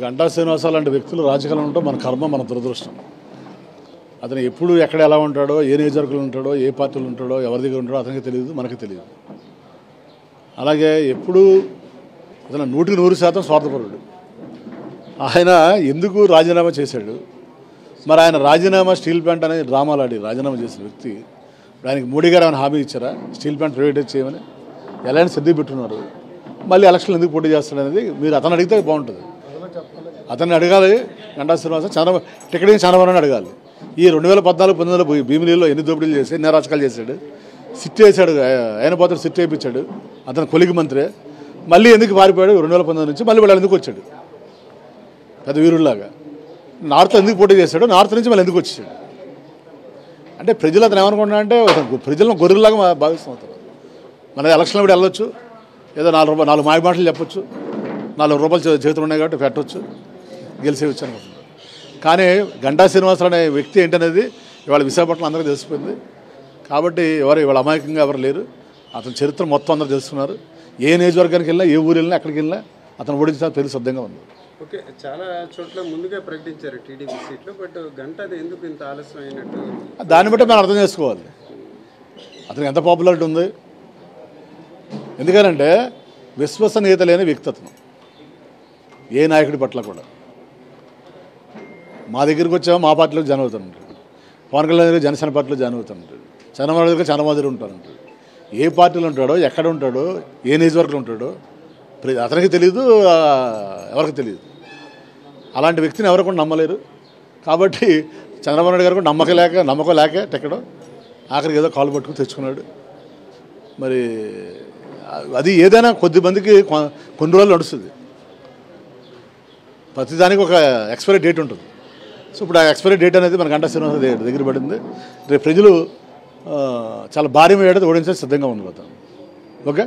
గంటా శ్రీనివాసరావు లాంటి వ్యక్తులు రాజకీయాలు ఉండటం మన కర్మ, మన దురదృష్టం. అతను ఎప్పుడు ఎక్కడ ఎలా ఉంటాడో, ఏ నియోజకవర్గంలో ఉంటాడో, ఏ పార్టీలో ఉంటాడో, ఎవరి దగ్గర ఉంటాడో అతనికి తెలియదు, మనకి తెలియదు. అలాగే ఎప్పుడు అతను 100% స్వార్థపరుడు. ఆయన ఎందుకు రాజీనామా చేశాడు? మరి ఆయన రాజీనామా స్టీల్ ప్లాంట్ అనేది డ్రామాలు ఆడి రాజీనామా చేసిన వ్యక్తి ఆయనకి మోడీ గారు ఏమైనా హామీ ఇచ్చారా స్టీల్ ప్లాంట్ ప్రైవేటైజ్ చేయమని? ఎలాంటి సిద్ధి పెట్టున్నారు? మళ్ళీ ఎలక్షన్లు ఎందుకు పోటీ చేస్తాడనేది మీరు అతను అడిగితే బాగుంటుంది. అతన్ని అడగాలి. గంటా శ్రీనివాసరావు టికెట్ చంద్రబాబు నాయుడు అడగాలి. ఈ 2014-19 భీమిలీలో ఎన్ని దోపిడీలు చేసి ఎన్ని అరాచకాలు చేశాడు, సిట్ వేసాడు, ఆయన పోతే సిట్ వేయించాడు. అతను కొలిగి మంత్రి. మళ్ళీ ఎందుకు పారిపోయాడు? 2019 నుంచి మళ్ళీ వాళ్ళు ఎందుకు వచ్చాడు? పెద్ద వీరుల్లాగా నార్త్ ఎందుకు పోటీ చేశాడు? నార్త్ నుంచి మళ్ళీ ఎందుకు వచ్చాడు? అంటే ప్రజలు అతను ఏమనుకుంటున్నా అంటే ప్రజలను గొర్రెల్లాగా భావిస్తున్నారు. మన ఎలక్షన్లో కూడా వెళ్ళొచ్చు, ఏదో 4 మాయ మాటలు చెప్పొచ్చు, 4 రూపాయలు చేతులు ఉన్నాయి కాబట్టి పెట్టవచ్చు, గెలిచేయచ్చు అనుకుంటున్నారు. కానీ గంటా శ్రీనివాసరావు అనే వ్యక్తి ఏంటనేది ఇవాళ విశాఖపట్నం అందరికీ తెలిసిపోయింది. కాబట్టి ఇవాళ అమాయకంగా ఎవరు లేరు. అతని చరిత్ర మొత్తం అందరూ తెలుసుకున్నారు. ఏ నియోజకవర్గానికి వెళ్ళినా, ఏ ఊరు వెళ్ళినా, ఎక్కడికి వెళ్ళినా అతను ఓడించిన తెలిసి సిద్ధంగా ఉంది. ఓకే, చాలా చోట్ల ముందుగా ప్రకటించారు టీడీపీ సీట్లు, బట్ గంటది ఎందుకు ఇంత ఆలస్యం అయినట్టు? దాన్ని బట్టి మనం అర్థం చేసుకోవాలి అతనికి ఎంత పాపులారిటీ ఉంది. ఎందుకనంటే విశ్వసనీయత లేని వ్యక్తిత్వం ఏ నాయకుడి పట్ల కూడా. మా దగ్గరికి వచ్చామో మా పార్టీలో జాయిన్ అవుతానంటాడు, పవన్ కళ్యాణ్ దగ్గర జనసేన పార్టీలో జాయిన్ అవుతానంటాడు, చంద్రబాబు దగ్గర చంద్రబాబు దగ్గర ఉంటానంటాడు. ఏ పార్టీలో ఉంటాడో, ఎక్కడ ఉంటాడో, ఏ నియోజకవర్గంలో ఉంటాడో అతనికి తెలియదు, ఎవరికి తెలియదు. అలాంటి వ్యక్తిని ఎవరు కూడా నమ్మలేరు. కాబట్టి చంద్రబాబు నాయుడు గారు కూడా నమ్మకం లేక టికెట్ ఆఖరికి ఏదో కాలు పట్టుకుని తెచ్చుకున్నాడు. మరి అది ఏదైనా కొద్ది మందికి కొన్ని రోజులు నడుస్తుంది. ప్రతిదానికి ఒక ఎక్స్పైరీ డేట్ ఉంటుంది. సో ఇప్పుడు ఆ ఎక్స్పైరీ డేట్ అనేది మన గంటా శ్రీనివాసరావు దగ్గర పడింది. రేపు ప్రజలు చాలా భారీ మేడతో ఓడించే సిద్ధంగా ఉంది. ఓకే.